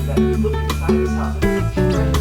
that if you look inside this house, it's treasure.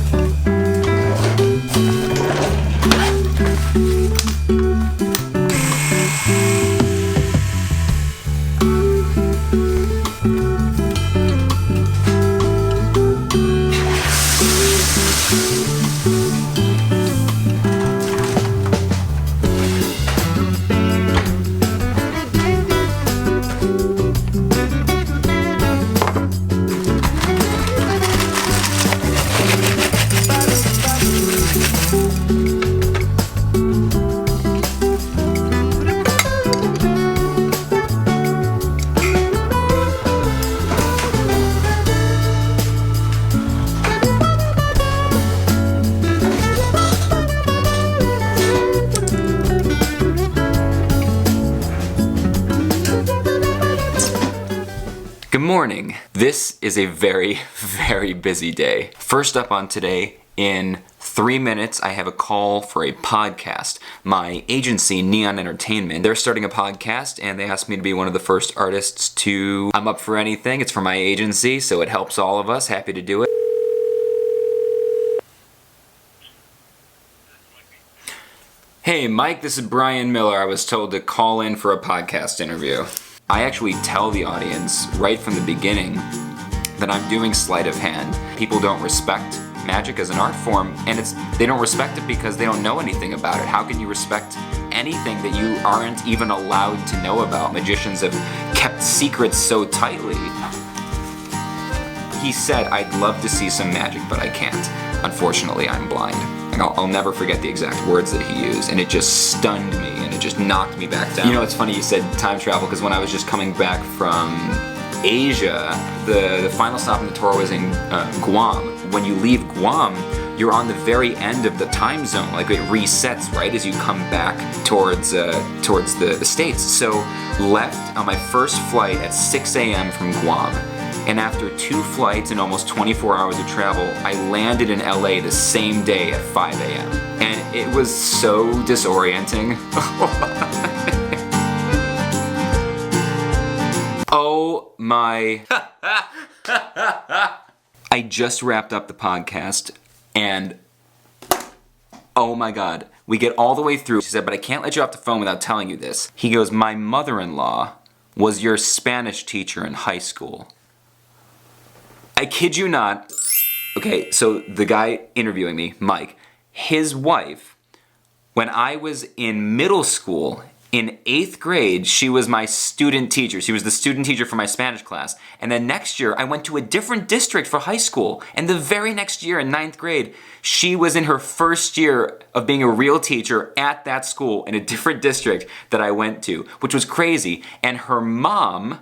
Good morning. This is a very, very busy day. First up on today, in 3 minutes, I have a call for a podcast. My agency, Neon Entertainment, they're starting a podcast and they asked me to be one of the first artists to... I'm up for anything. It's for my agency, so it helps all of us. Happy to do it. Hey, Mike, this is Brian Miller. I was told to call in for a podcast interview. I actually tell the audience right from the beginning that I'm doing sleight of hand. People don't respect magic as an art form, and they don't respect it because they don't know anything about it. How can you respect anything that you aren't even allowed to know about? Magicians have kept secrets so tightly. He said, "I'd love to see some magic, but I can't. Unfortunately, I'm blind." And I'll never forget the exact words that he used, and it just stunned me, and it just knocked me back down. You know, it's funny you said time travel, because when I was just coming back from Asia, the final stop on the tour was in Guam. When you leave Guam, you're on the very end of the time zone. Like, it resets right as you come back towards the States. So left on my first flight at 6 a.m. from Guam. And after 2 flights and almost 24 hours of travel, I landed in LA the same day at 5 a.m. And it was so disorienting. Oh my... I just wrapped up the podcast and oh my God. We get all the way through. She said, "But I can't let you off the phone without telling you this." He goes, "My mother-in-law was your Spanish teacher in high school." I kid you not. Okay, so the guy interviewing me, Mike, his wife, when I was in middle school, in 8th grade, she was my student teacher. She was the student teacher for my Spanish class. And then next year, I went to a different district for high school. And the very next year, in 9th grade, she was in her first year of being a real teacher at that school in a different district that I went to, which was crazy. And her mom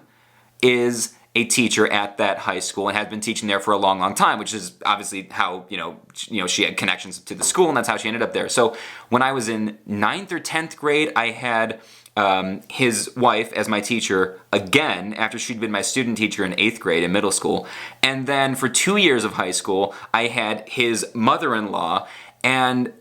is a teacher at that high school and has been teaching there for a long, long time, which is obviously how, you know, she had connections to the school, and that's how she ended up there. So when I was in 9th or 10th grade, I had his wife as my teacher again after she'd been my student teacher in 8th grade in middle school. And then for 2 years of high school, I had his mother-in-law. And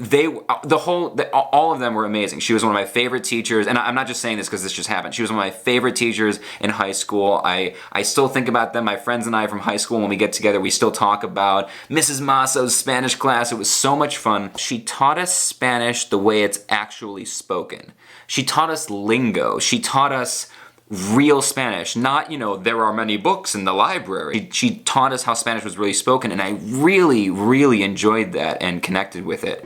all of them were amazing. She was one of my favorite teachers, and I'm not just saying this because this just happened. She was one of my favorite teachers in high school. I still think about them. My friends and I from high school, when we get together, we still talk about Mrs. Masso's Spanish class. It was so much fun. She taught us Spanish the way it's actually spoken. She taught us lingo. She taught us real Spanish, not, there are many books in the library. She taught us how Spanish was really spoken, and I really, really enjoyed that and connected with it.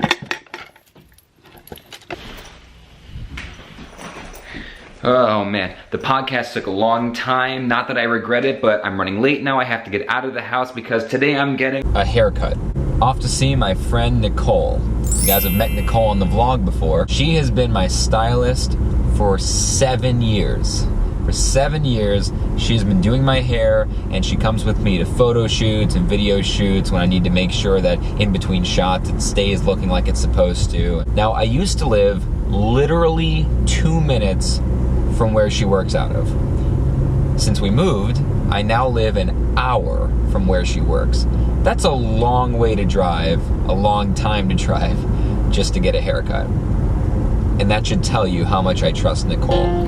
Oh man, the podcast took a long time. Not that I regret it, but I'm running late now. I have to get out of the house because today I'm getting a haircut. Off to see my friend Nicole. You guys have met Nicole on the vlog before. She has been my stylist for 7 years. For 7 years, she's been doing my hair, and she comes with me to photo shoots and video shoots when I need to make sure that in between shots it stays looking like it's supposed to. Now, I used to live literally 2 minutes from where she works out of. Since we moved, I now live an hour from where she works. That's a long way to drive, a long time to drive, just to get a haircut. And that should tell you how much I trust Nicole.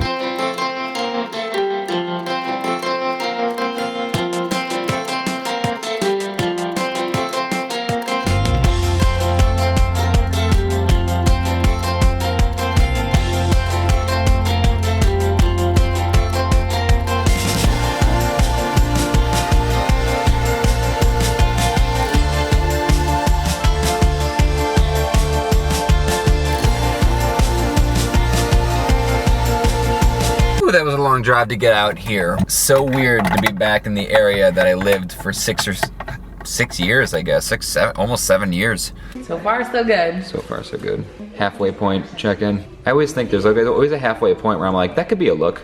long drive to get out here. So weird to be back in the area that I lived for 6 years, I guess. 6, 7, almost 7 years. So far, so good. So far, so good. Halfway point check-in. I always think there's always a halfway point where I'm like, that could be a look.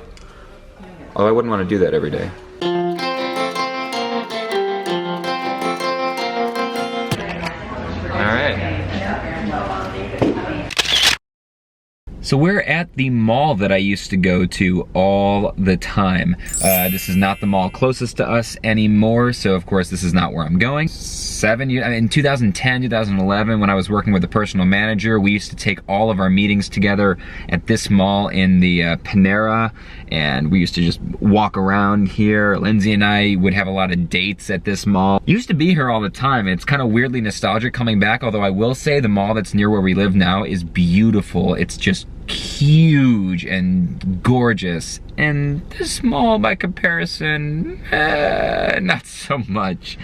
Although I wouldn't want to do that every day. All right. So we're at the mall that I used to go to all the time. This is not the mall closest to us anymore, so of course this is not where I'm going. In 2010, 2011, when I was working with a personal manager, we used to take all of our meetings together at this mall in the Panera, and we used to just walk around here. Lindsay and I would have a lot of dates at this mall. Used to be here all the time. It's kind of weirdly nostalgic coming back, although I will say the mall that's near where we live now is beautiful. It's just huge and gorgeous, and this mall by comparison, not so much.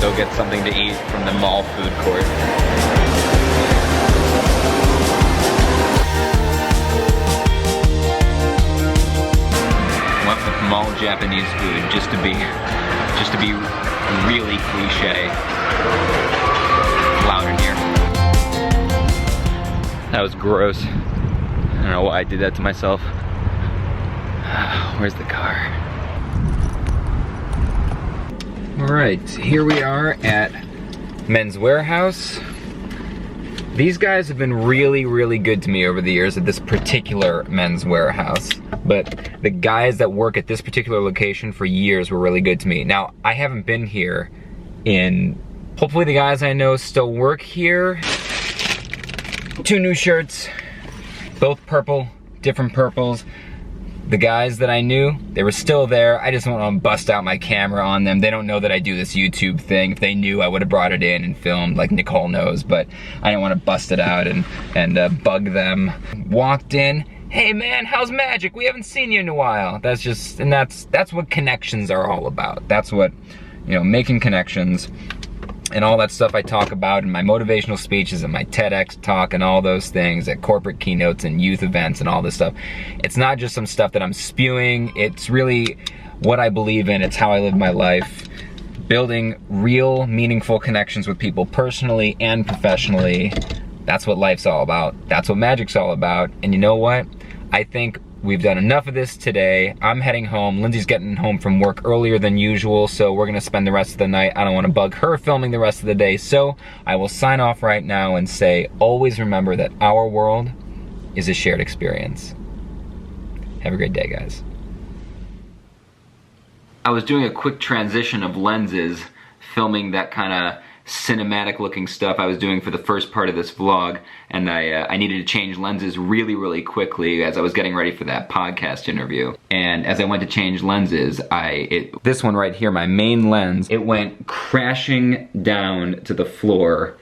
Go get something to eat from the mall food court. Went with mall Japanese food just to be really cliche. Loud in here. That was gross. I don't know why I did that to myself. Where's the car? Alright, here we are at Men's Wearhouse. These guys have been really, really good to me over the years at this particular Men's Wearhouse. But the guys that work at this particular location for years were really good to me. Now, I haven't been here in... Hopefully the guys I know still work here. 2 new shirts, both purple, different purples. The guys that I knew, they were still there. I just don't want to bust out my camera on them. They don't know that I do this YouTube thing. If they knew, I would have brought it in and filmed like Nicole knows, but I didn't want to bust it out and bug them. Walked in, hey man, how's magic? We haven't seen you in a while. That's what connections are all about. That's what, making connections. And all that stuff I talk about in my motivational speeches and my TEDx talk and all those things at corporate keynotes and youth events and all this stuff. It's not just some stuff that I'm spewing. It's really what I believe in. It's how I live my life. Building real, meaningful connections with people personally and professionally. That's what life's all about. That's what magic's all about. And you know what? I think we've done enough of this today. I'm heading home. Lindsay's getting home from work earlier than usual, so we're gonna spend the rest of the night. I don't wanna bug her filming the rest of the day, so I will sign off right now and say, always remember that our world is a shared experience. Have a great day, guys. I was doing a quick transition of lenses, filming that kind of cinematic looking stuff I was doing for the first part of this vlog, and I needed to change lenses really, really quickly as I was getting ready for that podcast interview. And as I went to change lenses, this one right here, my main lens, it went crashing down to the floor